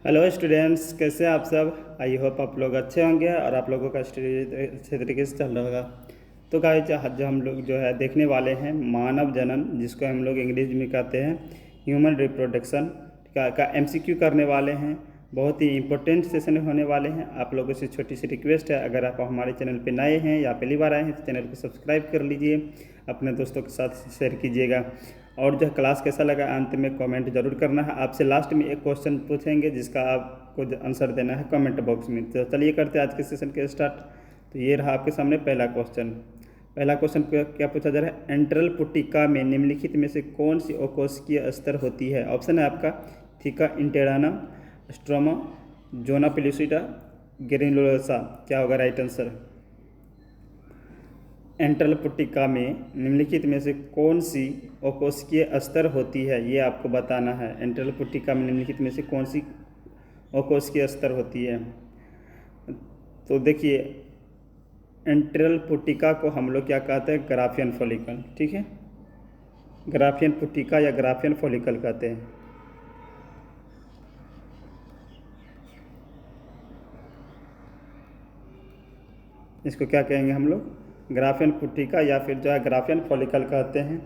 Hello students, कैसे हैं आप सब। आई होप आप लोग अच्छे होंगे और आप लोगों का स्टडी अच्छे तरीके से चल रहा होगा। तो गाइस, आज जो हम लोग जो है देखने वाले हैं मानव जनन, जिसको हम लोग अंग्रेजी में कहते हैं ह्यूमन रिप्रोडक्शन का एमसीक्यू करने वाले हैं। बहुत ही इंपॉर्टेंट सेशन होने वाले हैं। आप लोगों से छोटी सी रिक्वेस्ट है, अगर आप हमारे चैनल पे नए हैं या पहली बार आए हैं तो चैनल को सब्सक्राइब कर लीजिए, अपने दोस्तों के साथ शेयर कीजिएगा। और जो क्लास कैसा लगा अंत में कमेंट जरूर करना है। आपसे लास्ट में एक क्वेश्चन पूछेंगे जिसका आपको आंसर देना है कमेंट बॉक्स में। तो चलिए करते हैं आज के सेशन के स्टार्ट। तो ये रहा आपके सामने पहला क्वेश्चन। पहला क्वेश्चन क्या पूछा जा रहा है, एंट्रल पुटिका में निम्नलिखित में से कौन सी ओकोस्कीय स्तर होती है। ऑप्शन है आपका थीका इंटेराना, स्ट्रोमा, जोना पेलुसिटा, ग्रेनुलोसा। क्या होगा राइट आंसर। एंट्रल पुटिका में निम्नलिखित में से कौन सी ओकोस्कीय स्तर होती है, ये आपको बताना है। एंट्रल पुटिका में निम्नलिखित में से कौन सी ओकोस्कीय स्तर होती है। तो देखिए, एंट्रल पुटिका को हम लोग क्या कहते हैं, ग्राफियन फॉलिकल। ठीक है, ग्राफियन पुटिका या ग्राफियन फॉलिकल कहते हैं। इसको क्या कहेंगे हम लोग, ग्राफियन पुटिका या फिर जो है ग्राफियन फॉलिकल कहते हैं।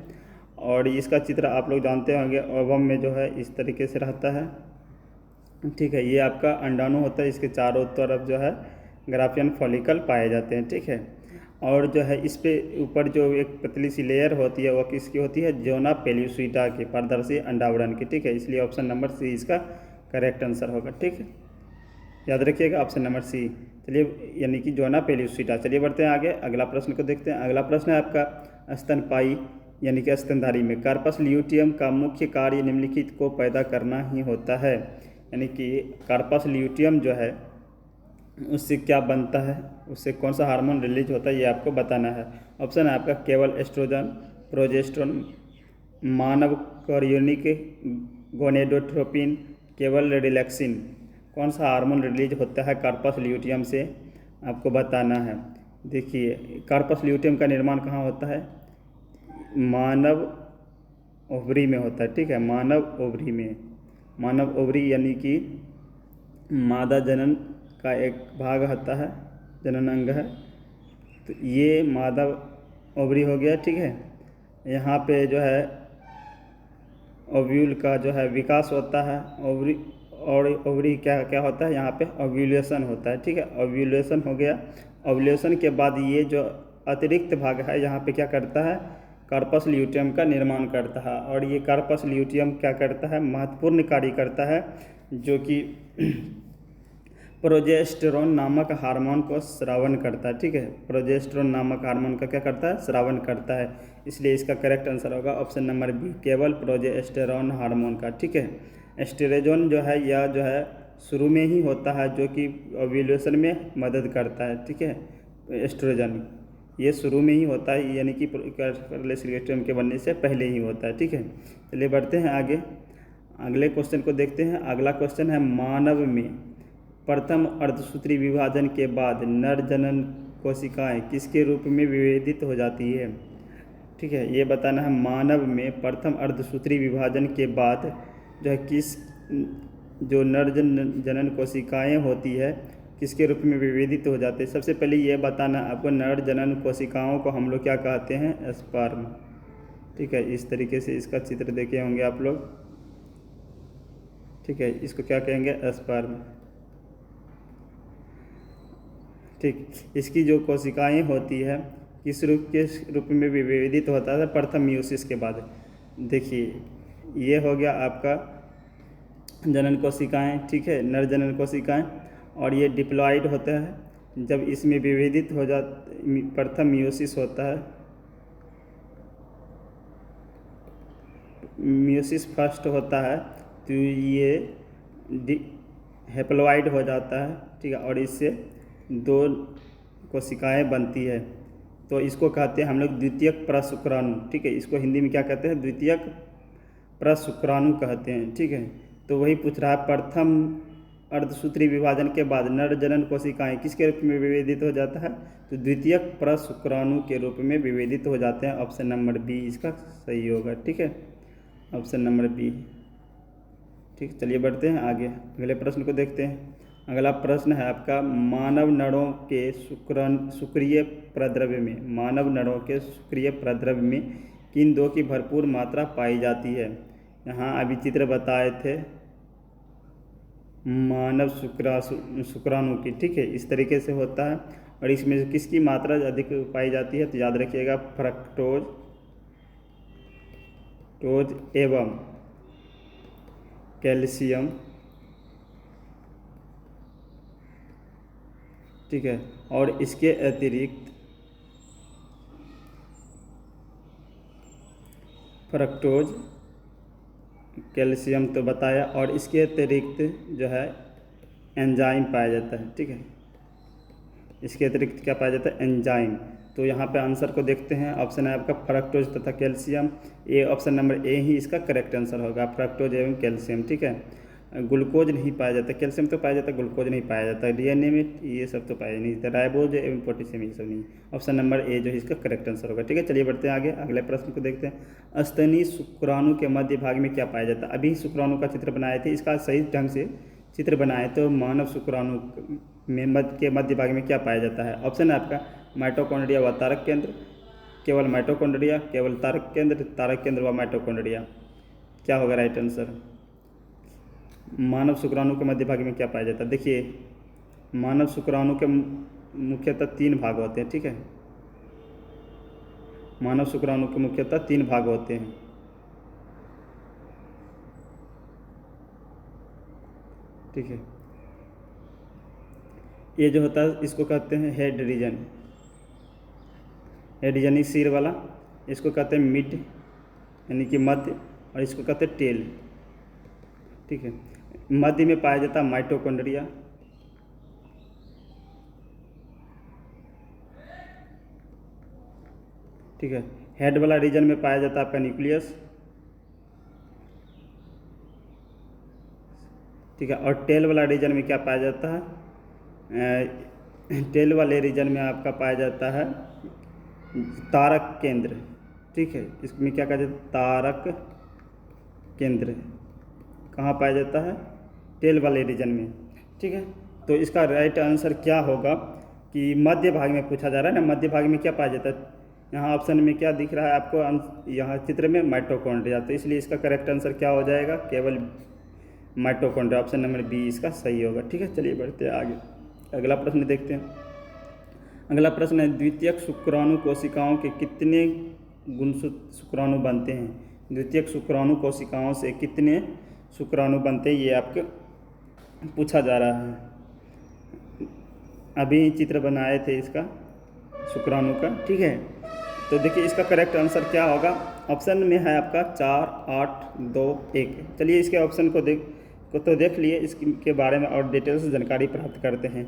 और इसका चित्र आप लोग जानते होंगे, ओवम में जो है इस तरीके से रहता है। ठीक है, ये आपका अंडाणु होता है, इसके चारों तरफ जो है ग्राफियन फॉलिकल पाए जाते हैं। ठीक है, और जो है इस पे ऊपर जो एक पतली सी लेयर होती है वो किसकी होती है, जोना पेलुसिटा की, पारदर्शी अंडावरण की। ठीक है, इसलिए ऑप्शन नंबर सी इसका करेक्ट आंसर होगा। ठीक है, याद रखिएगा ऑप्शन नंबर सी। चलिए, यानी कि जोना पेलुसिटा। चलिए बढ़ते हैं आगे, अगला प्रश्न को देखते हैं। अगला प्रश्न है आपका स्तनपायी यानी कि स्तनधारी में कार्पस ल्यूटियम का मुख्य कार्य निम्नलिखित को पैदा करना ही होता है। यानी कि कार्पस ल्यूटियम जो है उससे क्या बनता है, उससे कौन सा हार्मोन रिलीज होता है, ये आपको बताना है। ऑप्शन है आपका केवल एस्ट्रोजन, प्रोजेस्टेरोन, मानव कोरियोनिक गोनेडोट्रोपिन, केवल रिलैक्सिन। कौन सा हार्मोन रिलीज होता है कार्पस ल्यूटियम से, आपको बताना है। देखिए, कार्पस ल्यूटियम का निर्माण कहाँ होता है, मानव ओवरी में होता है। ठीक है, मानव ओवरी में। मानव ओवरी यानी कि मादा जनन का एक भाग होता है, जनन अंग है। तो ये मादा ओवरी हो गया। ठीक है, यहाँ पे जो है ओव्यूल का जो है विकास होता है। ओवरी और ओवरी क्या क्या होता है, यहाँ पे ओव्यूलेशन होता है। ठीक है, ओव्यूलेशन हो गया। ओव्यूलेशन के बाद ये जो अतिरिक्त भाग है यहाँ पे क्या करता है, कार्पस ल्यूटियम का निर्माण करता है। और ये कार्पस ल्यूटियम क्या करता है, महत्वपूर्ण कार्य करता है, जो कि प्रोजेस्टेरोन नामक हार्मोन को स्रावन करता है। ठीक है, प्रोजेस्टेरोन नामक हार्मोन का क्या करता है, स्रावन करता है। इसलिए इसका करेक्ट आंसर होगा ऑप्शन नंबर बी, केवल प्रोजेस्टेरोन हार्मोन का। ठीक है, एस्ट्रोजन जो है यह जो है शुरू में ही होता है, जो कि ओव्यूलेशन में मदद करता है। ठीक है, एस्ट्रोजन ये शुरू में ही होता है, यानी कि कार्पस के बनने से पहले ही होता है। ठीक है, चलिए बढ़ते हैं आगे, अगले क्वेश्चन को देखते हैं। अगला क्वेश्चन है, मानव में प्रथम अर्धसूत्री विभाजन के बाद नर जनन कोशिकाएं किसके रूप में विभेदित हो जाती है। ठीक है, ये बताना है, मानव में प्रथम अर्धसूत्री विभाजन के बाद जो है जो नर जनन कोशिकाएं होती है किसके रूप में विभेदित हो जाते हैं। सबसे पहले ये बताना है आपको, नर जनन कोशिकाओं को हम लोग क्या कहते हैं, स्पर्म। ठीक है, इस तरीके से इसका चित्र देखे होंगे आप लोग। ठीक है, इसको क्या कहेंगे, स्पर्म। ठीक, इसकी जो कोशिकाएं होती है किस रूप में विभेदित होता है, प्रथम मियोसिस के बाद। देखिए, ये हो गया आपका जनन कोशिकाएं। ठीक है, नर जनन कोशिकाएं, और ये डिप्लॉयड होता है जब इसमें विभेदित हो प्रथम मियोसिस होता है। मियोसिस फर्स्ट होता है तो ये हेप्लॉइड हो जाता है। ठीक है, और इससे दो कोशिकाएं बनती है, तो इसको कहते हैं हम लोग द्वितीयक प्रशुक्राणु। ठीक है, इसको हिंदी में क्या कहते हैं, द्वितीयक प्रशुक्राणु कहते हैं। ठीक है, तो वही पूछ रहा है, प्रथम अर्धसूत्री विभाजन के बाद नर जनन कोशिकाएं किसके रूप में विभेदित हो जाता है, तो द्वितीयक प्रशुक्राणु के रूप में विभेदित हो जाते हैं। ऑप्शन नंबर बी इसका सही होगा। ठीक है, ऑप्शन नंबर बी। ठीक, चलिए बढ़ते हैं आगे, अगले प्रश्न को देखते हैं। अगला प्रश्न है आपका, मानव नरों के शुक्रिय प्रद्रव्य में, मानव नरों के शुक्रिय प्रद्रव्य में किन दो की भरपूर मात्रा पाई जाती है। यहाँ अभी चित्र बताए थे मानव शुक्राणु की, ठीक है, इस तरीके से होता है। और इसमें किसकी मात्रा अधिक पाई जाती है, तो याद रखिएगा फ्रक्टोज एवं कैल्शियम, ठीक है। और इसके अतिरिक्त फ्रक्टोज, कैल्शियम तो बताया, और इसके अतिरिक्त जो है एंजाइम पाया जाता है, ठीक है। इसके अतिरिक्त क्या पाया जाता है, एंजाइम। तो यहाँ पे आंसर को देखते हैं, ऑप्शन है आपका फ्रक्टोज तथा calcium. A, option number A ही इसका करेक्ट आंसर होगा, फ्रक्टोज एवं कैल्शियम, ठीक है। ग्लूकोज नहीं पाया जाता, कैल्शियम तो पाया जाता, ग्लूकोज नहीं पाया जाता, डीएनए में ये सब तो पाया नहीं जाता, राइबोज एवं पोटेशियम ये सब नहीं। ऑप्शन नंबर ए जो है इसका करेक्ट आंसर होगा, ठीक है। चलिए बढ़ते हैं आगे, अगले प्रश्न को देखते हैं। स्तनी शुक्राणु के मध्य भाग में क्या पाया जाता है। अभी शुक्राणु का चित्र बनाए थे, इसका सही ढंग से चित्र बनाए तो मानव शुक्राणु में मध्य भाग में क्या पाया जाता है। ऑप्शन है आपका माइटोकॉन्ड्रिया व तारक केंद्र, केवल माइटोकॉन्ड्रिया, केवल तारक केंद्र व माइटोकॉन्ड्रिया। क्या होगा राइट आंसर। मानव शुक्राणु के मध्य भाग में क्या पाया जाता है। देखिए, मानव शुक्राणु के मुख्यतः 3 भाग होते हैं, ठीक है। मानव शुक्राणु के मुख्यतः 3 भाग होते हैं, ठीक है। ये जो होता है इसको कहते हैं हेड रीजन, हेड यानी सिर वाला, इसको कहते हैं मिड यानी कि मध्य, और इसको कहते हैं टेल, ठीक है। मध्य में पाया जाता है माइटोकॉन्ड्रिया, ठीक है। हेड वाला रीजन में पाया जाता है आपका न्यूक्लियस, ठीक है। और टेल वाला रीजन में क्या पाया जाता है, टेल वाले रीजन में आपका पाया जाता है तारक केंद्र, ठीक है। इसमें क्या कहा जाता है, तारक केंद्र कहाँ पाया जाता है, टेल वाले रीजन में, ठीक है। तो इसका राइट आंसर क्या होगा कि मध्य भाग में पूछा जा रहा है ना, मध्य भाग में क्या पाया जाता है। यहाँ ऑप्शन में क्या दिख रहा है आपको, यहाँ चित्र में माइटोकॉन्ड्रिया, तो इसलिए इसका करेक्ट आंसर क्या हो जाएगा, केवल माइटोकॉन्ड्रिया, ऑप्शन नंबर बी इसका सही होगा, ठीक है। चलिए बढ़ते हैं आगे, अगला प्रश्न देखते हैं। अगला प्रश्न है, द्वितीयक शुक्राणु कोशिकाओं के कितने गुणसूत्र शुक्राणु बनते हैं। द्वितीयक शुक्राणु कोशिकाओं से कितने शुक्राणु बनते हैं, ये आपके पूछा जा रहा है। अभी चित्र बनाए थे इसका शुक्राणु का, ठीक है। तो देखिए इसका करेक्ट आंसर क्या होगा। ऑप्शन में है आपका 4, 8, 2, 1। चलिए इसके ऑप्शन को देख लिए, इसके बारे में और डिटेल से जानकारी प्राप्त करते हैं।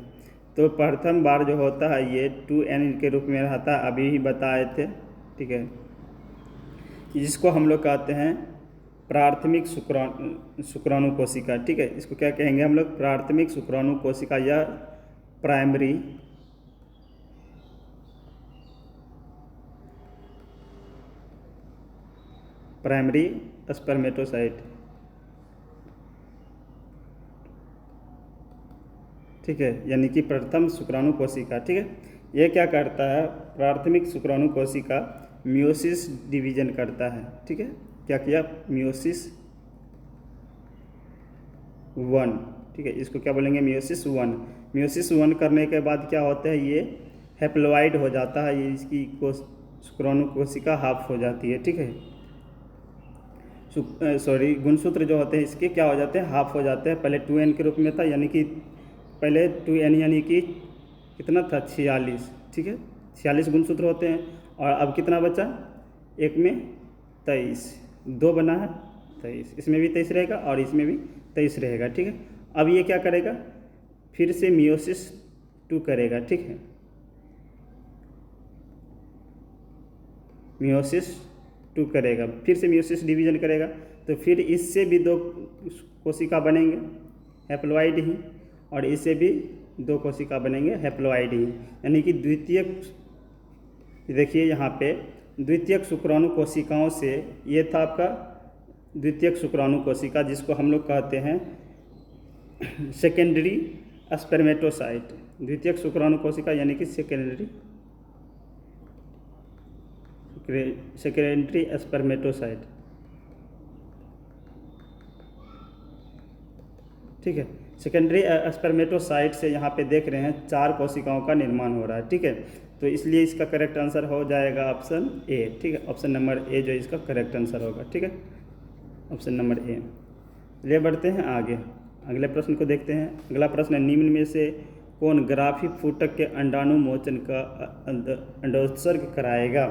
तो प्रथम बार जो होता है ये 2n के रूप में रहता है, अभी ही बताए थे, ठीक है, जिसको हम लोग कहते हैं प्राथमिक शुक्राणु कोशिका, ठीक है। इसको क्या कहेंगे हम लोग, प्राथमिक शुक्राणु कोशिका या प्राइमरी स्पर्मेटोसाइट, ठीक है, यानी कि प्रथम शुक्राणु कोशिका, ठीक है। ये क्या करता है, प्राथमिक शुक्राणु कोशिका मियोसिस डिवीजन करता है, ठीक है। क्या किया, मियोसिस 1, ठीक है, इसको क्या बोलेंगे, मियोसिस 1। मियोसिस 1 करने के बाद क्या होता है, ये हैप्लॉइड हो जाता है, ये इसकी शुक्राणु कोशिका हाफ हो जाती है, ठीक है। गुणसूत्र जो होते हैं इसके क्या हो जाते हैं, हाफ हो जाते हैं। पहले 2n के रूप में था, यानी कि पहले 2n यानी कि कितना था, 46, ठीक है। 46 गुणसूत्र होते हैं, और अब कितना बचा, एक में 23, 2 बना है 23, इसमें भी 23 रहेगा और इसमें भी 23 रहेगा, ठीक है। अब ये क्या करेगा, फिर से मियोसिस 2 करेगा, ठीक है, मियोसिस 2 करेगा, फिर से मियोसिस डिवीजन करेगा, तो फिर इससे भी 2 कोशिका बनेंगे हैप्लॉइड ही, और इससे भी 2 कोशिका बनेंगे हैप्लॉइड ही, यानी कि द्वितीयक, देखिए यहाँ पे द्वितीयक शुक्राणु कोशिकाओं से ये था आपका द्वितीयक शुक्राणु कोशिका, जिसको हम लोग कहते हैं सेकेंडरी स्पर्मेटोसाइट। द्वितीयक शुक्राणु कोशिका यानी कि सेकेंडरी स्पर्मेटोसाइट। ठीक है, सेकेंडरी स्पर्मेटोसाइट से यहाँ पे देख रहे हैं 4 कोशिकाओं का निर्माण हो रहा है। ठीक है, तो इसलिए इसका करेक्ट आंसर हो जाएगा ऑप्शन ए। ठीक है, ऑप्शन नंबर ए जो इसका करेक्ट आंसर होगा। ठीक है, ऑप्शन नंबर ए। ले बढ़ते हैं आगे, अगले प्रश्न को देखते हैं। अगला प्रश्न है, निम्न में से कौन ग्राफी फूटक के अंडाणुमोचन का अंडोत्सर्ग कराएगा?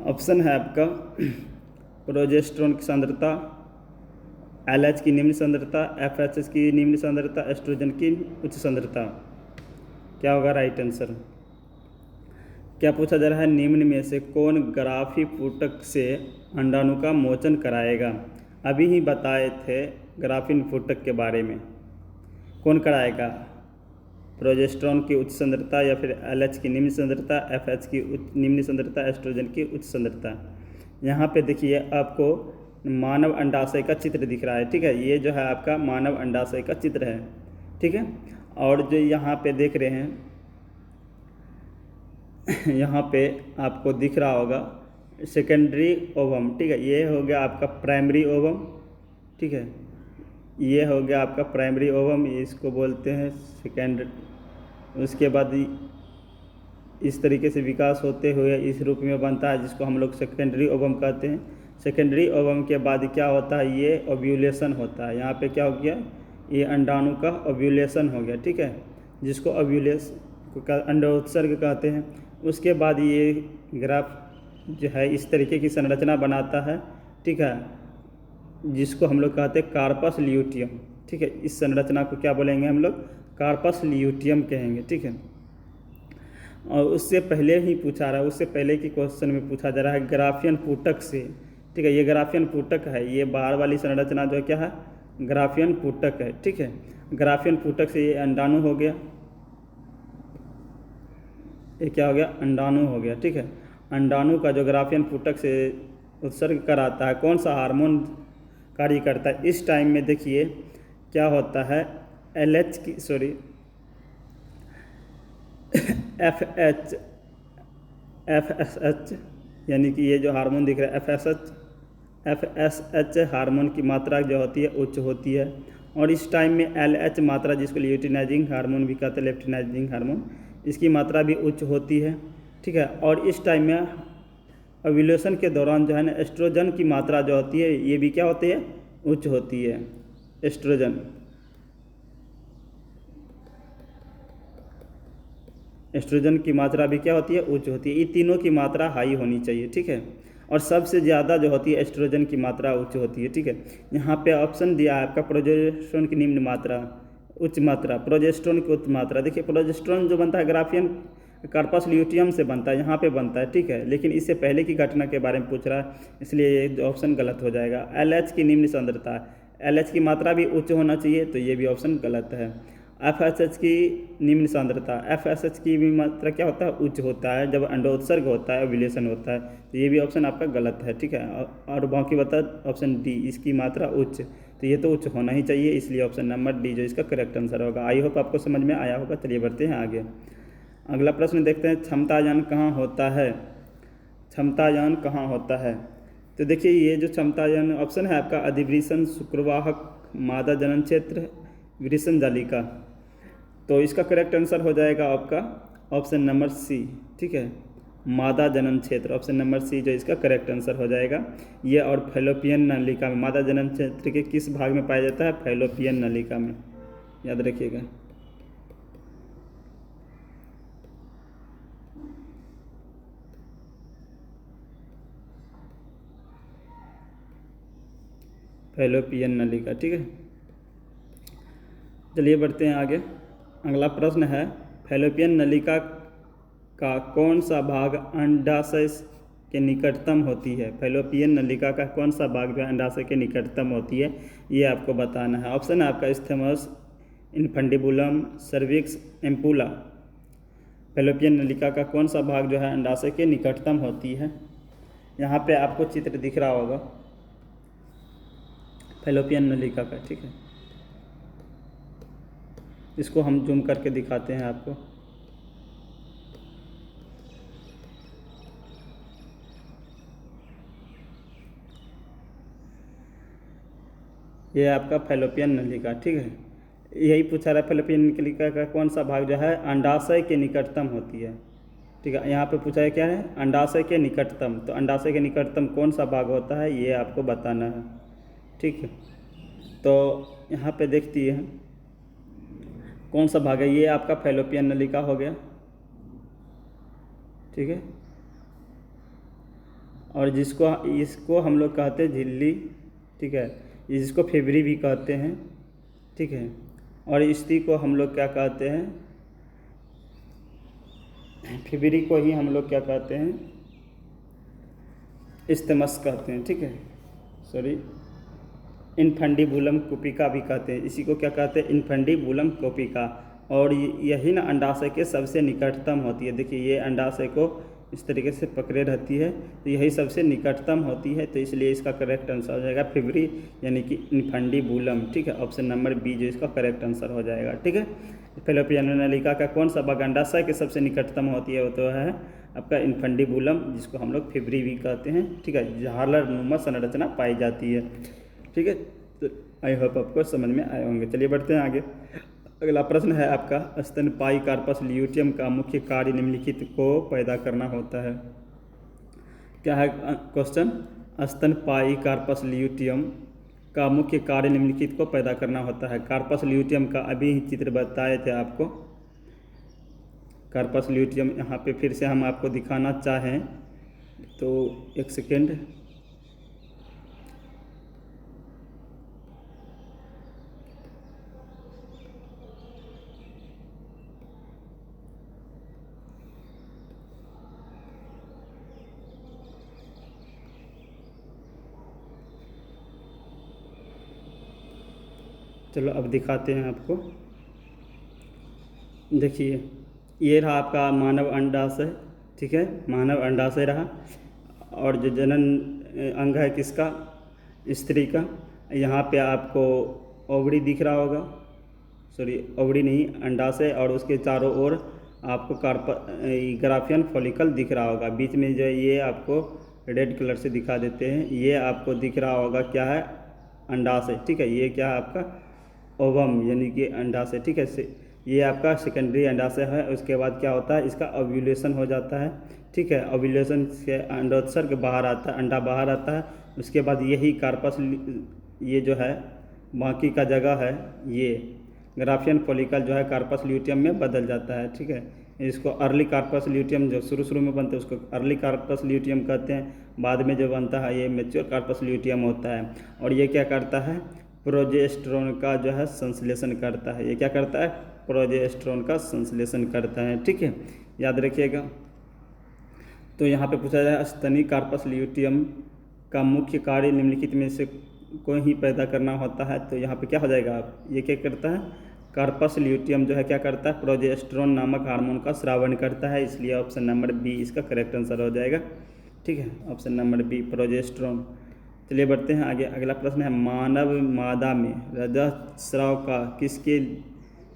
ऑप्शन है आपका प्रोजेस्टेरोन की सांद्रता, LH की निम्न सांद्रता, FSH की निम्न सांद्रता, एस्ट्रोजन की उच्च सांद्रता। क्या होगा राइट आंसर? क्या पूछा जा रहा है? निम्न में से कौन ग्राफी फूटक से अंडाणु का मोचन कराएगा? अभी ही बताए थे ग्राफीन फूटक के बारे में। कौन कराएगा? प्रोजेस्टेरोन की उच्च सांद्रता या फिर LH की निम्न सांद्रता, FH की निम्न सांद्रता, एस्ट्रोजन की उच्च सांद्रता। यहाँ पे देखिए आपको मानव अंडाशय का चित्र दिख रहा है। ठीक है, ये जो है आपका मानव अंडाशय का चित्र है। ठीक है, और जो यहाँ पे देख रहे हैं यहाँ पे आपको दिख रहा होगा सेकेंडरी ओवम। ठीक है, ये हो गया आपका प्राइमरी ओवम। ठीक है, ये हो गया आपका प्राइमरी ओवम, इसको बोलते हैं सेकेंडरी। उसके बाद इस तरीके से विकास होते हुए इस रूप में बनता है, जिसको हम लोग सेकेंडरी ओवम कहते हैं। सेकेंडरी ओवम के बाद क्या होता है? ये ओव्यूलेशन होता है। यहाँ पे क्या हो गया? ये अंडाणु का ओव्यूलेशन हो गया। ठीक है, जिसको ओव्यूलेशन का अंडोत्सर्ग कहते हैं। उसके बाद ये ग्राफ जो है इस तरीके की संरचना बनाता है। ठीक है, जिसको हम लोग कहते हैं कार्पस ल्यूटियम। ठीक है, इस संरचना को क्या बोलेंगे हम लोग? कार्पस ल्यूटियम कहेंगे। ठीक है, और उससे पहले ही पूछा रहा है, उससे पहले की क्वेश्चन में पूछा जा रहा है ग्राफियन फूटक से। ठीक है, ये ग्राफियन फूटक है, ये बाहर वाली संरचना जो क्या है? ग्राफियन फूटक है। ठीक है, ग्राफियन फूटक से ये अंडाणु हो गया। ये क्या हो गया? अंडाणु हो गया। ठीक है, अंडाणु का जो ग्राफियन फूटक से उत्सर्ग कराता है, कौन सा हार्मोन कार्य करता है? इस टाइम में देखिए क्या होता है, LH की FSH यानी कि ये जो हार्मोन दिख रहा है FSH हार्मोन की मात्रा जो होती है उच्च होती है। और इस टाइम में LH मात्रा, जिसको ल्यूटिनाइजिंग हार्मोन भी कहते हैं, लेप्टिनाइजिंग हार्मोन, इसकी मात्रा भी उच्च होती है। ठीक है, और इस टाइम में ओव्यूलेशन के दौरान जो है ना एस्ट्रोजन की मात्रा जो होती है ये भी क्या होती है? उच्च होती है। एस्ट्रोजन की मात्रा भी क्या होती है? उच्च होती है। ये तीनों की मात्रा हाई होनी चाहिए। ठीक है, और सबसे ज़्यादा जो होती है एस्ट्रोजन की मात्रा उच्च होती है। ठीक है, यहाँ पे ऑप्शन दिया है आपका प्रोजेस्टेरोन की निम्न मात्रा, उच्च मात्रा, प्रोजेस्टेरोन की उच्च मात्रा। देखिए प्रोजेस्टेरोन जो बनता है ग्राफियन कार्पस ल्यूटियम से बनता है, यहाँ पे बनता है। ठीक है, लेकिन इससे पहले की घटना के बारे में पूछ रहा है, इसलिए ये ऑप्शन गलत हो जाएगा। LH की निम्न सांद्रता, LH की मात्रा भी उच्च होना चाहिए, तो ये भी ऑप्शन गलत है। FSH की निम्न सांद्रता, FSH की भी मात्रा क्या होता है? उच्च होता है जब अंडोत्सर्ग होता है, ओव्यूलेशन होता है, तो ये भी ऑप्शन आपका गलत है। ठीक है, और बाकी बता ऑप्शन डी, इसकी मात्रा उच्च, तो ये तो उच्च होना ही चाहिए, इसलिए ऑप्शन नंबर डी जो इसका करेक्ट आंसर होगा। आई होप आपको समझ में आया होगा। चलिए बढ़ते हैं आगे। अगला प्रश्न देखते हैं, क्षमतायान कहाँ होता है? क्षमतायान कहाँ होता है? तो देखिए ये जो क्षमतायान ऑप्शन है आपका अधिवृषण, शुक्रवाहक, मादा जनन क्षेत्र, वृषण जालिका। तो इसका करेक्ट आंसर हो जाएगा आपका ऑप्शन नंबर सी। ठीक है, मादा जनन क्षेत्र, ऑप्शन नंबर सी जो इसका करेक्ट आंसर हो जाएगा। ये और फैलोपियन नलिका में, मादा जनन क्षेत्र के किस भाग में पाया जाता है? फैलोपियन नलिका में, याद रखिएगा। फैलोपियन नलिका। ठीक है, चलिए बढ़ते हैं आगे। अगला प्रश्न है, फैलोपियन नलिका का कौन सा भाग अंडाशय के निकटतम होती है? फैलोपियन नलिका का कौन सा भाग जो अंडाशय के निकटतम होती है, ये आपको बताना है। ऑप्शन है आपका स्थैमस, इन्फंडिबुलम, सर्विक्स, एम्पुला। फैलोपियन नलिका का कौन सा भाग जो है अंडाशय के निकटतम होती है? यहाँ पे आपको चित्र दिख रहा होगा। फैलोपियन नलिका का, ठीक है। इसको हम जूम करके दिखाते हैं आपको। ये आपका फैलोपियन नलिका, ठीक है। यही पूछा रहा है, फैलोपियन नलिका का कौन सा भाग जो है अंडाशय के निकटतम होती है, ठीक है। यहाँ पे पूछा है क्या है, अंडाशय के निकटतम। तो अंडाशय के निकटतम कौन सा भाग होता है ये आपको बताना है, ठीक है। तो यहाँ पे देखती है कौन सा भाग है, ये आपका फैलोपियन नलिका हो गया, ठीक है। और जिसको इसको हम लोग कहते हैं झिल्ली, ठीक है। जिसको फेबरी भी कहते हैं, ठीक है। और इसी को हम लोग क्या कहते हैं, फेबरी को ही हम लोग क्या कहते हैं, इस्तेमस कहते हैं, ठीक है। सॉरी, इनफंडीबुलम कुपिका भी कहते हैं। इसी को क्या कहते हैं, इनफंडीबुलम कुपिका। और यही ना अंडाशय के सबसे निकटतम होती है। देखिए ये अंडाशय को इस तरीके से पकड़े रहती है, तो यही सबसे निकटतम होती है। तो इसलिए इसका करेक्ट आंसर हो जाएगा फेबरी, यानी कि इनफंडीबुलम, ठीक है। ऑप्शन नंबर बी जो इसका करेक्ट आंसर हो जाएगा, ठीक है। फैलोपियन नलिका का कौन सा भाग अंडाशय के सबसे निकटतम होती है, वो तो है आपका इनफंडीबुलम, जिसको हम लोग फेबरी भी कहते हैं, ठीक है। झालर नुमा संरचना पाई जाती है, ठीक है। तो आई होप आपको समझ में आए होंगे। चलिए बढ़ते हैं आगे। अगला प्रश्न है आपका, स्तनपायी कार्पस ल्यूटियम का मुख्य कार्य निम्नलिखित को पैदा करना होता है। क्या है क्वेश्चन, स्तनपायी कार्पस ल्यूटियम का मुख्य कार्य निम्नलिखित को पैदा करना होता है। कार्पस ल्यूटियम का अभी ही चित्र बताए थे आपको। कार्पस ल्यूटियम यहाँ पे फिर से हम आपको दिखाना चाहें तो एक सेकेंड। चलो अब दिखाते हैं आपको। देखिए ये रहा आपका मानव अंडाशय, ठीक है। मानव अंडाशय रहा, और जो जनन अंग है किसका, स्त्री का। यहाँ पे आपको ओवरी दिख रहा होगा, सॉरी ओवरी नहीं, अंडाशय, और उसके चारों ओर आपको ग्राफियन फॉलिकल दिख रहा होगा। बीच में जो ये आपको रेड कलर से दिखा देते हैं, ये आपको दिख रहा होगा क्या है, अंडाशय, ठीक है। ये क्या है आपका ओवम, यानी कि अंडाशय, ठीक है। ये आपका सेकेंडरी अंडाशय है। उसके बाद क्या होता है, इसका ओव्यूलेशन हो जाता है, ठीक है। ओव्यूलेशन से अंडोत्सर्ग बाहर आता है, अंडा बाहर आता है। उसके बाद यही कार्पस, ये जो है बाकी का जगह है, ये ग्राफियन फॉलिकल जो है कार्पस ल्यूटियम में बदल जाता है, ठीक है। इसको अर्ली कार्पस ल्यूटियम, जो शुरू में बनते हैं उसको अर्ली कार्पस ल्यूटियम कहते हैं। बाद में जो बनता है ये मैच्योर कार्पस ल्यूटियम होता है। और ये क्या करता है, प्रोजेस्टेरोन का जो है संश्लेषण करता है। ये क्या करता है, प्रोजेस्टेरोन का संश्लेषण करता है, ठीक है, याद रखिएगा। तो यहाँ पे पूछा जाए स्तनी कार्पस ल्यूटियम का मुख्य कार्य निम्नलिखित में से कोई ही पैदा करना होता है। तो यहाँ पे क्या हो जाएगा, ये क्या करता है, कार्पस ल्यूटियम जो है क्या करता है, प्रोजेस्टेरोन नामक हार्मोन का स्रावन करता है। इसलिए ऑप्शन नंबर बी इसका करेक्ट आंसर हो जाएगा, ठीक है। Option number B progesterone. चलिए बढ़ते हैं आगे। अगला प्रश्न है, मानव मादा में रजस्राव का किसके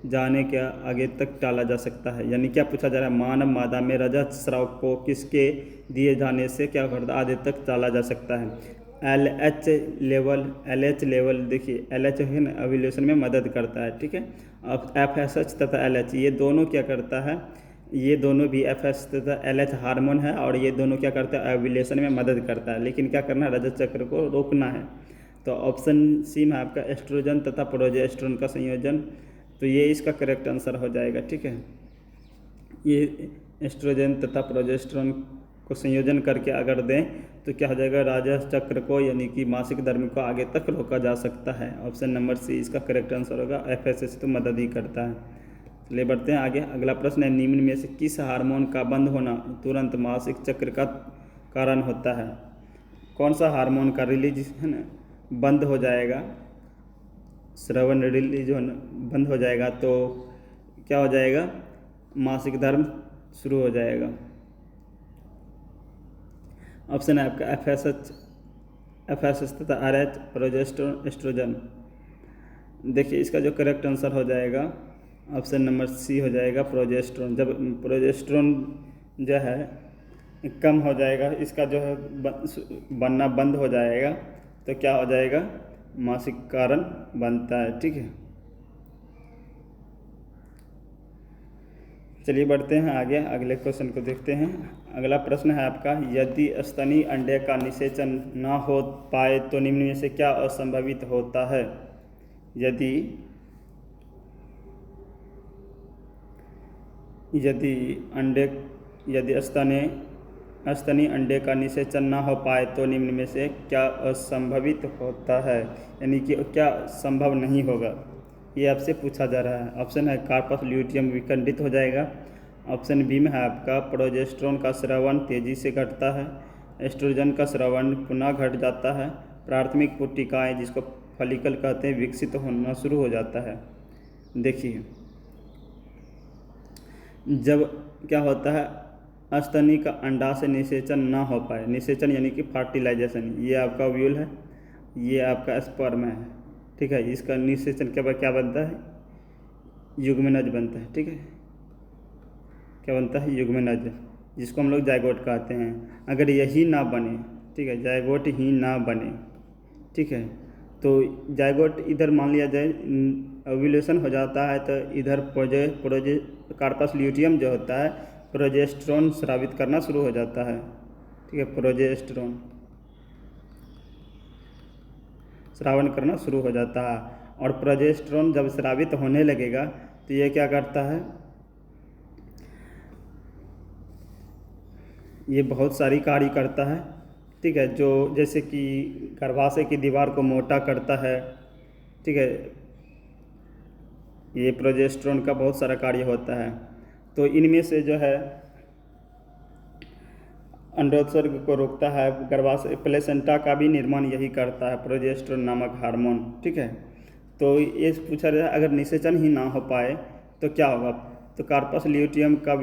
जाने के आगे तक टाला जा सकता है। यानी क्या पूछा जा रहा है, मानव मादा में रजस्राव को किसके दिए जाने से क्या करता, आगे तक टाला जा सकता है। LH लेवल, LH लेवल, देखिए LH है ना ओव्यूलेशन में मदद करता है, ठीक है। अब FSH तथा LH ये दोनों क्या करता है, ये दोनों भी FSH तथा LH हार्मोन है, और ये दोनों क्या करता है, ओव्यूलेशन में मदद करता है। लेकिन क्या करना है, रजत चक्र को रोकना है। तो ऑप्शन सी में आपका एस्ट्रोजन तथा प्रोजेस्टेरोन का संयोजन, तो ये इसका करेक्ट आंसर हो जाएगा, ठीक है। ये एस्ट्रोजन तथा प्रोजेस्टेरोन को संयोजन करके अगर दें तो क्या हो जाएगा, राजस चक्र को यानी कि मासिक धर्म को आगे तक रोका जा सकता है। ऑप्शन नंबर सी इसका करेक्ट आंसर होगा। FSH तो मदद ही करता है। चलिए बढ़ते हैं आगे। अगला प्रश्न है, निम्न में से किस हार्मोन का बंद होना तुरंत मासिक चक्र का कारण होता है। कौन सा हार्मोन का रिलीज है ना बंद हो जाएगा, श्रवण रिलीज बंद हो जाएगा तो क्या हो जाएगा, मासिक धर्म शुरू हो जाएगा। ऑप्शन है आपका FSH तथा RH प्रोजेस्टेरोन एस्ट्रोजन। देखिए इसका जो करेक्ट आंसर हो जाएगा ऑप्शन नंबर सी हो जाएगा प्रोजेस्टेरोन। जब प्रोजेस्टेरोन जो है कम हो जाएगा, इसका जो है बनना बंद हो जाएगा, तो क्या हो जाएगा, मासिक कारण बनता है। ठीक है, चलिए बढ़ते हैं आगे, अगले क्वेश्चन को देखते हैं। अगला प्रश्न है आपका, यदि स्तनी अंडे का निषेचन न हो पाए तो निम्न में से क्या असंभावित होता है। यदि स्तनी अंडे का निषेचन न हो पाए तो निम्न में से क्या असंभावित होता है, यानी कि क्या संभव नहीं होगा, ये आपसे पूछा जा रहा है। ऑप्शन है कार्पस ल्यूटियम विखंडित हो जाएगा। ऑप्शन बी में है आपका प्रोजेस्टेरोन का स्रावन तेजी से घटता है, एस्ट्रोजन का स्रावन पुनः घट जाता है, प्राथमिक पुट्टिकाएँ जिसको फॉलिकल कहते हैं विकसित होना शुरू हो जाता है। देखिए जब क्या होता है, स्तनी का अंडा से निषेचन ना हो पाए, निषेचन यानी कि फर्टिलाइजेशन, ये आपका ओव्यूल है, ये आपका स्पर्म है। ठीक है, इसका निषेचन के बाद क्या बनता है, युग्मनज बनता है। ठीक है, क्या बनता है, युग्मनज, जिसको हम लोग जायगोट कहते हैं। अगर यही ना बने, ठीक है, जायगोट ही ना बने, ठीक है, तो जायगोट इधर मान लिया जाए ओव्यूलेशन हो जाता है, तो इधर कार्पस ल्यूटियम जो होता है प्रोजेस्टेरोन स्रावित करना शुरू हो जाता है। ठीक है, प्रोजेस्टेरोन स्रावन करना शुरू हो जाता है, और प्रोजेस्टेरोन जब स्रावित होने लगेगा तो ये क्या करता है, ये बहुत सारी कार्य करता है। ठीक है, जो जैसे कि गर्भाशय की दीवार को मोटा करता है। ठीक है, ये प्रोजेस्टेरोन का बहुत सारा कार्य होता है। तो इनमें से जो है अंडोत्सर्ग को रोकता है, गर्भाशय प्लेसेंटा का भी निर्माण यही करता है, प्रोजेस्टेरोन नामक हार्मोन। ठीक है, तो ये पूछा जाए अगर निषेचन ही ना हो पाए तो क्या होगा, तो कार्पस ल्यूटियम का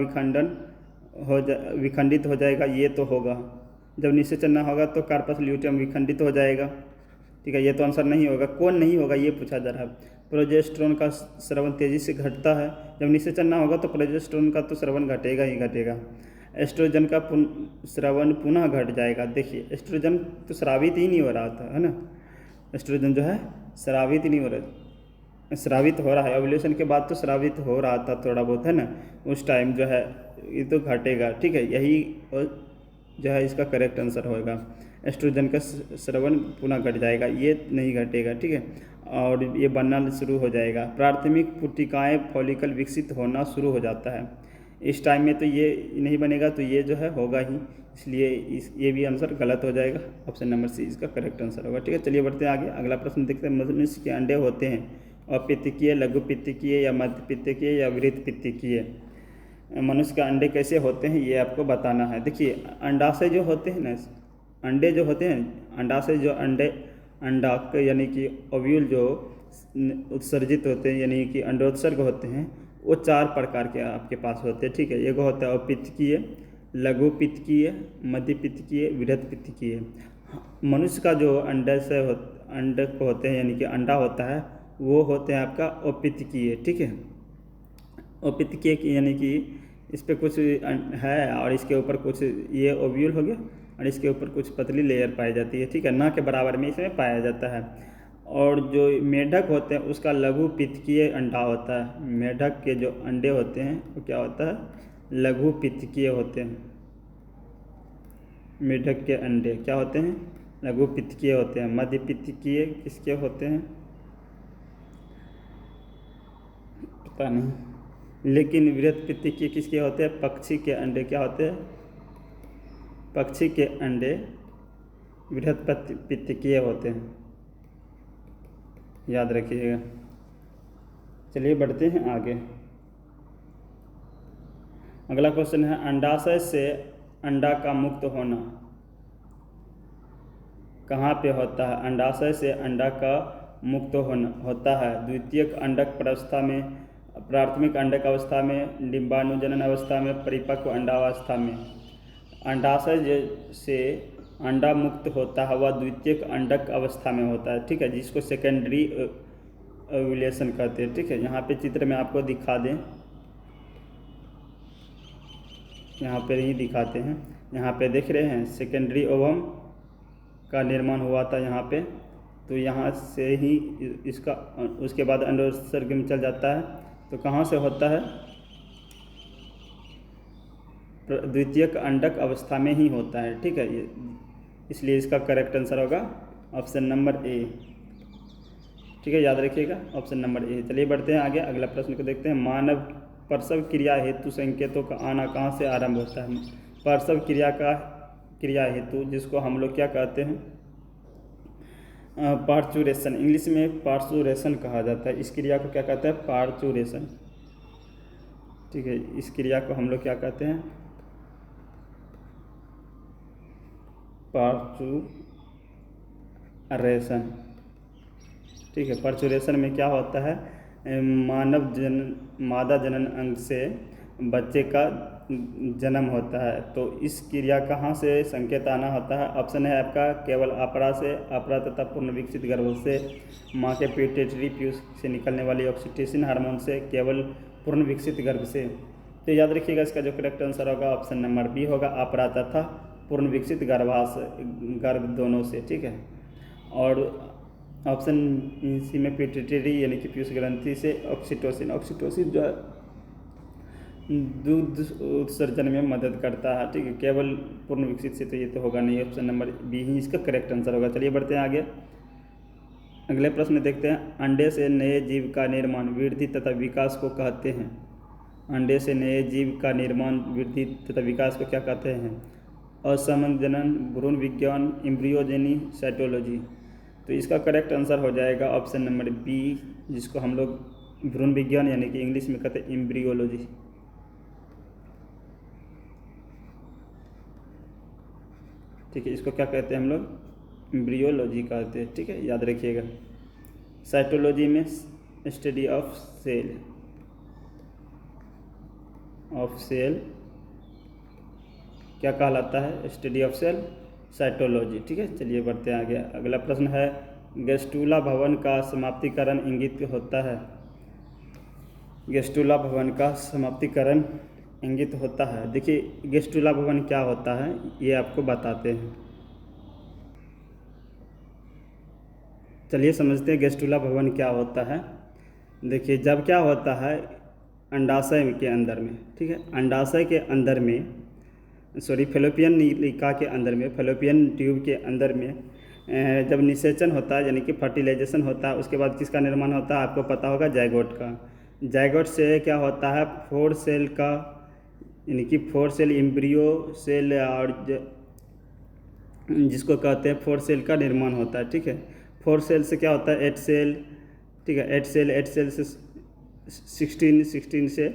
विखंडित हो जाएगा, ये तो होगा। जब निषेचन ना होगा तो कार्पस ल्यूटियम विखंडित हो जाएगा। ठीक है, ये तो आंसर नहीं होगा। कौन नहीं होगा ये पूछा जा रहा है। प्रोजेस्टेरोन का स्रावन तेजी से घटता है, जब निषेचन ना होगा तो प्रोजेस्टेरोन का तो स्रावन घटेगा ही घटेगा। एस्ट्रोजन का स्रावन पुनः घट जाएगा। देखिए एस्ट्रोजन तो स्रावित ही नहीं हो रहा था, है ना, एस्ट्रोजन जो है स्रावित ही नहीं हो रहा, स्रावित हो रहा है, ओव्यूलेशन के बाद तो स्रावित हो रहा था थोड़ा बहुत, है ना, उस टाइम जो है ये तो घटेगा। ठीक है, यही जो है इसका करेक्ट आंसर होगा। एस्ट्रोजन का स्रावन पुनः घट जाएगा, ये नहीं घटेगा। ठीक है, और ये बनना शुरू हो जाएगा, प्राथमिक पुट्टिकाएँ फॉलिकल विकसित होना शुरू हो जाता है। इस टाइम में तो ये नहीं बनेगा, तो ये जो है होगा ही, इसलिए ये भी आंसर गलत हो जाएगा। ऑप्शन नंबर सी इसका करेक्ट आंसर होगा। ठीक है, चलिए बढ़ते हैं आगे। अगला प्रश्न देखते हैं, मनुष्य के अंडे होते हैं अपित्तकीय, लघु पित्तकीय या मध्य पित्तकीय या वृत्त पित्तकीय। मनुष्य के अंडे कैसे होते हैं ये आपको बताना है। देखिए अंडाशय जो होते हैं ना, अंडे जो होते हैं, अंडाशय जो अंडाक यानी कि ओव्यूल जो उत्सर्जित होते हैं यानी कि अंडोत्सर्ग होते हैं, वो 4 प्रकार के आपके पास होते हैं। ठीक है, एक होता है अपित्तकीय, लघु पित्तकीय, मध्य पित्तकीय, वृहत पित्तकीय। मनुष्य का जो अंडक होते हैं यानी कि अंडा होता है, वो होते हैं आपका अपित्तकीय। ठीक है, अपित्तकीय यानी कि इस पर कुछ है और इसके ऊपर कुछ ये ओव्यूल हो गया और इसके ऊपर कुछ पतली लेयर पाई जाती है। ठीक है, ना के बराबर में इसमें पाया जाता है। और जो मेढक होते हैं उसका लघु पित्तकीय अंडा होता है। मेढक के जो अंडे होते हैं वो क्या होता है, लघु पित्तकीय होते हैं। मेढक के अंडे क्या होते हैं, लघु पित्तकीय होते हैं। मध्य पित्तकीय किसके होते हैं पता नहीं, लेकिन वृहत पित्तकीय किसके होते हैं, पक्षी के अंडे क्या होते हैं, पक्षी के अंडे वृहत पित्तकीय होते हैं, याद रखिएगा। चलिए बढ़ते हैं आगे। अगला क्वेश्चन है, अंडाशय से अंडा का मुक्त होना कहाँ पे होता है। अंडाशय से अंडा का मुक्त होता है द्वितीयक अंडक प्रावस्था में, प्राथमिक अंडक अवस्था में, डिंबाणुजनन अवस्था में, परिपक्व अंडावस्था में। अंडाशय से अंडा मुक्त होता है वह द्वितीयक अंडक अवस्था में होता है, ठीक है, जिसको सेकेंडरी ओव्यूलेशन कहते हैं, ठीक है। यहाँ पे चित्र में आपको दिखा दें, यहाँ पे ही दिखाते हैं। यहाँ पे देख रहे हैं सेकेंडरी ओवम का निर्माण हुआ था यहाँ पे, तो यहाँ से ही इसका उसके बाद अंडोत्सर्ग में चल जाता है। तो कहाँ से होता है? द्वितीयक अंडक अवस्था में ही होता है, ठीक है। इसलिए इसका करेक्ट आंसर होगा ऑप्शन नंबर ए, ठीक है, याद रखिएगा ऑप्शन नंबर ए। चलिए बढ़ते हैं आगे, अगला प्रश्न को देखते हैं। मानव प्रसव क्रिया हेतु संकेतों का आना कहाँ से आरंभ होता है? प्रसव क्रिया हेतु, जिसको हम लोग क्या कहते हैं? पार्चुरेशन, इंग्लिश में पार्चुरेशन कहा जाता है। इस क्रिया को क्या कहते हैं? पार्चुरेशन, ठीक है। इस क्रिया को हम लोग क्या कहते हैं? पार्चुरेशन, ठीक है। पार्चुरेशन में क्या होता है? मादा जनन अंग से बच्चे का जन्म होता है। तो इस क्रिया कहाँ से संकेत आना होता है? ऑप्शन है आपका केवल अपरा से, अपरा तथा पूर्ण विकसित गर्भ से, माँ के पिट्यूटरी ट्यूब से निकलने वाली ऑक्सीटोसिन हार्मोन से, केवल पूर्ण विकसित गर्भ से। तो याद रखिएगा इसका जो करेक्ट आंसर होगा ऑप्शन नंबर बी होगा, अपरा तथा पूर्ण विकसित गर्भ दोनों से, ठीक है। और ऑप्शन सी में पिट्यूटरी यानी कि पीयूष ग्रंथि से ऑक्सीटोसिन जो है दूध उत्सर्जन में मदद करता है, ठीक है। केवल पूर्ण विकसित से तो ये तो होगा नहीं, ऑप्शन नंबर बी ही इसका करेक्ट आंसर होगा। चलिए बढ़ते हैं आगे, अगले प्रश्न देखते हैं। अंडे से नए जीव का निर्माण वृद्धि तथा विकास को कहते हैं। अंडे से नए जीव का निर्माण वृद्धि तथा विकास को क्या कहते हैं? असमंग जनन, भ्रूण विज्ञान, एम्ब्रियोजेनी, साइटोलॉजी। तो इसका करेक्ट आंसर हो जाएगा ऑप्शन नंबर बी, जिसको हम लोग भ्रूण विज्ञान यानी कि इंग्लिश में कहते हैं एम्ब्रियोलॉजी, ठीक है। इसको क्या कहते हैं हम लोग? एम्ब्रियोलॉजी कहते हैं, ठीक है, याद रखिएगा। साइटोलॉजी में स्टडी ऑफ सेल क्या कहलाता है? स्टडी ऑफ सेल, साइटोलॉजी, ठीक है। चलिए बढ़ते हैं आगे, अगला प्रश्न है। गेस्टुला भवन का समाप्तिकरण इंगित होता है। गेस्टुला भवन का समाप्तिकरण इंगित होता है। देखिए गेस्टुला भवन क्या होता है ये आपको बताते हैं। चलिए समझते हैं गेस्टुला भवन क्या होता है। देखिए जब क्या होता है अंडाशय के अंदर में, ठीक है, अंडाशय के अंदर में फैलोपियन नलिका के अंदर में, फैलोपियन ट्यूब के अंदर में जब निषेचन होता है यानी कि फर्टिलाइजेशन होता है, उसके बाद किसका निर्माण होता है? आपको पता होगा जायगोट का। जायगोट से क्या होता है? 4 सेल का यानी कि 4 सेल एम्ब्रियो सेल और जिसको कहते हैं 4 सेल का निर्माण होता है, ठीक है। 4 सेल से क्या होता है? 8 सेल, ठीक है। 8 सेल से 16 से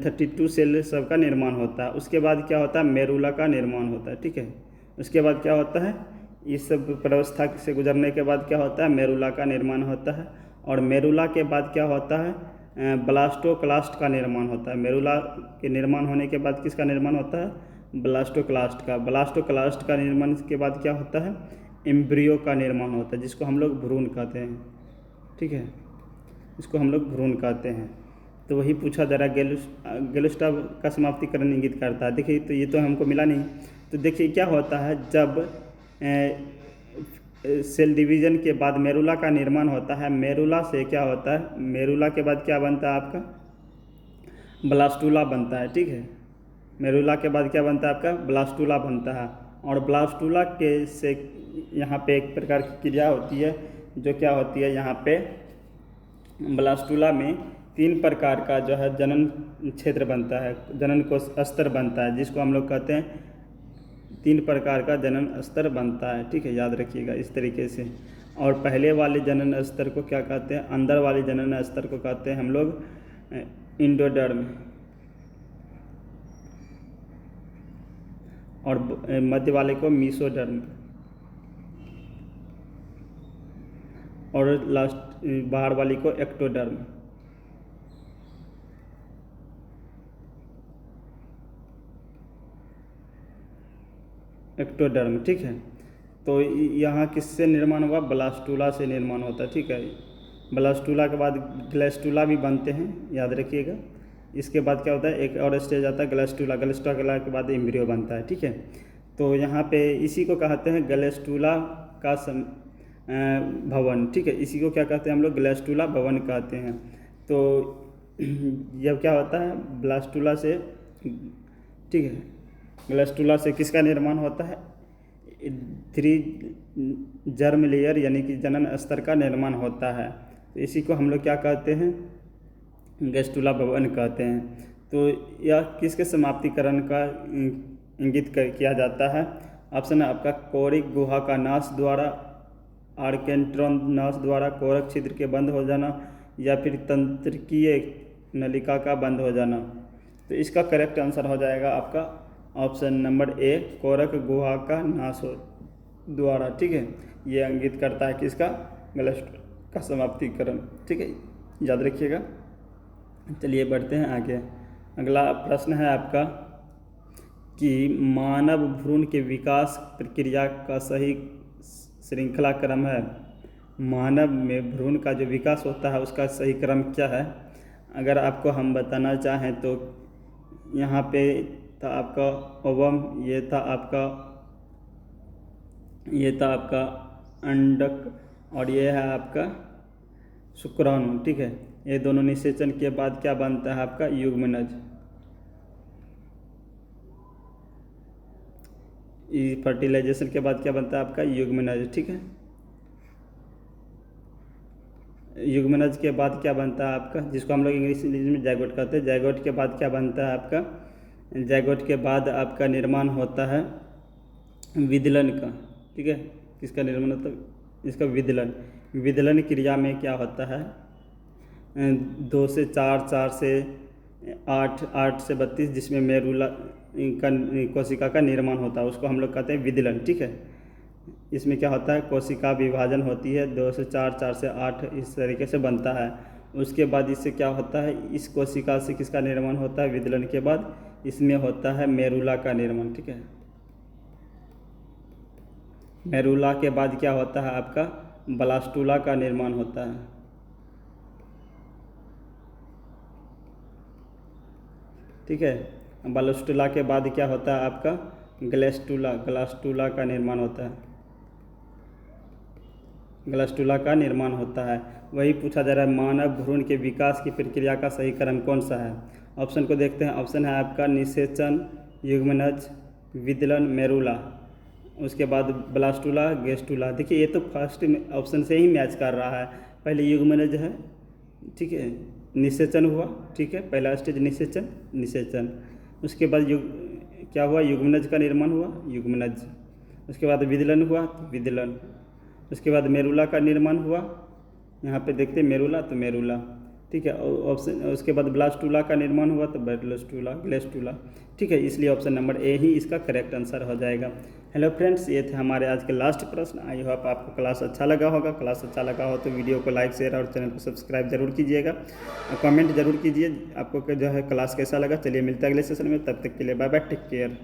32 सेल सब का निर्माण होता है। उसके बाद क्या होता है? मेरुला का निर्माण होता है, ठीक है। उसके बाद क्या होता है? इस सब प्रावस्था से गुजरने के बाद क्या होता है? मेरुला का निर्माण होता है। और मेरुला के बाद क्या होता है? ब्लास्टोक्लास्ट का निर्माण होता है। मेरुला के निर्माण होने के बाद किसका निर्माण होता है? ब्लास्टोक्लास्ट का। ब्लास्टोक्लास्ट का निर्माण के बाद क्या होता है? एम्ब्रियो का निर्माण होता है, जिसको हम लोग भ्रूण कहते हैं, ठीक है, इसको हम लोग भ्रूण कहते हैं। तो वही पूछा जा रहा है गेलुस्टाव का समाप्तिकरण इंगित करता है। देखिए तो ये तो हमको मिला नहीं। तो देखिए क्या होता है जब सेल डिवीजन के बाद मेरुला का निर्माण होता है, मेरुला से क्या होता है? मेरुला के बाद क्या बनता है आपका? ब्लास्टुला बनता है, ठीक है। मेरुला के बाद क्या बनता है आपका? ब्लास्टुला बनता है। और ब्लास्टुला के से यहाँ पे एक प्रकार की क्रिया होती है जो क्या होती है? यहाँ पे ब्लास्टुला में 3 प्रकार का जो है जनन क्षेत्र बनता है, जनन कोश स्तर बनता है, जिसको हम लोग कहते हैं 3 प्रकार का जनन स्तर बनता है, ठीक है, याद रखिएगा इस तरीके से। और पहले वाले जनन स्तर को क्या कहते हैं? अंदर वाले जनन स्तर को कहते हैं हम लोग इंडोडर्म, और मध्य वाले को मीसोडर्म, और लास्ट बाहर वाली को एक्टोडर्म। एक्टोडर्म, ठीक है। तो यहाँ किससे निर्माण हुआ? ब्लास्टुला से निर्माण होता है, ठीक है। ब्लास्टुला के बाद ग्लैस्टुला भी बनते हैं, याद रखिएगा। इसके बाद क्या होता है, एक और स्टेज आता है ग्लैस्टुला। ग्लैस्टुला के बाद एम्ब्रियो बनता है, ठीक है। तो यहाँ पे इसी को कहते हैं ग्लैस्टुला का भवन, ठीक है। इसी को क्या कहते हैं हम लोग? ग्लैस्टुला भवन कहते हैं। तो जब क्या होता है ब्लास्टुला से, ठीक है, ग्लैस्टुला से किसका निर्माण होता है? 3 जर्म लेयर यानी कि जनन स्तर का निर्माण होता है। तो इसी को हम लोग क्या कहते हैं? ग्लैस्टुला भवन कहते हैं। तो यह किसके समाप्तिकरण का इंगित किया जाता है? ऑप्शन है आपका कोरिक गुहा का नाश द्वारा, आर्केंट्रॉन नाश द्वारा कोरक छिद्र के बंद हो जाना, या फिर तंत्रिकीय नलिका का बंद हो जाना। तो इसका करेक्ट आंसर हो जाएगा आपका ऑप्शन नंबर ए, कोरक गुहा का नाश हो द्वारा, ठीक है। ये इंगित करता है किसका? ग्लैस्टुला का समाप्तिकरण, ठीक है, याद रखिएगा। चलिए बढ़ते हैं आगे। अगला प्रश्न है आपका कि मानव भ्रूण के विकास प्रक्रिया का सही श्रृंखला क्रम है। मानव में भ्रूण का जो विकास होता है उसका सही क्रम क्या है? अगर आपको हम बताना चाहें तो यहाँ पे था आपका ओवम, ये था आपका अंडक, और ये है आपका शुक्राणु, ठीक है। ये दोनों निषेचन के बाद क्या बनता है आपका? युग्मनज। फर्टिलाइजेशन के बाद क्या बनता है आपका? युग्मनज, ठीक है। युग्मनज के बाद क्या बनता है आपका, जिसको हम लोग इंग्लिश में जायगोट कहते हैं। जायगोट के बाद क्या बनता है आपका? जायगोट के बाद आपका निर्माण होता है विदलन का, ठीक है। किसका निर्माण होता है? इसका विदलन। विदलन क्रिया में क्या होता है? 2 से 4, 4 से 8, 8 से 32, जिसमें मेरुला का कोशिका का निर्माण होता है, उसको हम लोग कहते हैं विदलन, ठीक है। इसमें क्या होता है? कोशिका विभाजन होती है, 2 से 4, 4 से 8, इस तरीके से बनता है। उसके बाद इससे क्या होता है? इस कोशिका से किसका निर्माण होता है? विदलन के बाद इसमें होता है मेरुला का निर्माण, ठीक है। मेरुला के बाद क्या होता है आपका? ब्लास्टुला का निर्माण होता है, ठीक है। ब्लास्टुला के बाद क्या होता है आपका? ग्लैस्टुला का निर्माण होता है। ग्लैस्टुला का निर्माण होता है। वही पूछा जा रहा है मानव भ्रूण के विकास की प्रक्रिया का सही क्रम कौन सा है? ऑप्शन को देखते हैं। ऑप्शन है आपका निषेचन, युग्मनज, विदलन, मेरुला। उसके बाद ब्लास्टुला, गेस्टुला। देखिए ये तो फर्स्ट ऑप्शन से ही मैच कर रहा है। पहले युग्मनज है, ठीक है, निषेचन हुआ, ठीक है, पहला स्टेज निषेचन। उसके बाद क्या हुआ? युग्मनज का निर्माण हुआ, युग्मनज। उसके बाद विदलन हुआ, तो विदलन। उसके बाद मेरुला का निर्माण हुआ, यहाँ पे देखते हैं मेरुला, तो मेरुला, ठीक है। ऑप्शन उसके बाद ब्लास्टुला का निर्माण हुआ, तो ग्लैस्टुला, ठीक है। इसलिए ऑप्शन नंबर ए ही इसका करेक्ट आंसर हो जाएगा। हेलो फ्रेंड्स, ये थे हमारे आज के लास्ट प्रश्न। आई होप आपको क्लास अच्छा लगा होगा। क्लास अच्छा लगा हो तो वीडियो को लाइक, शेयर और चैनल को सब्सक्राइब जरूर कीजिएगा। कमेंट जरूर कीजिए आपको जो है क्लास कैसा लगा। चलिए मिलते हैं अगले सेशन में, तब तक के लिए बाय बाय, टेक केयर।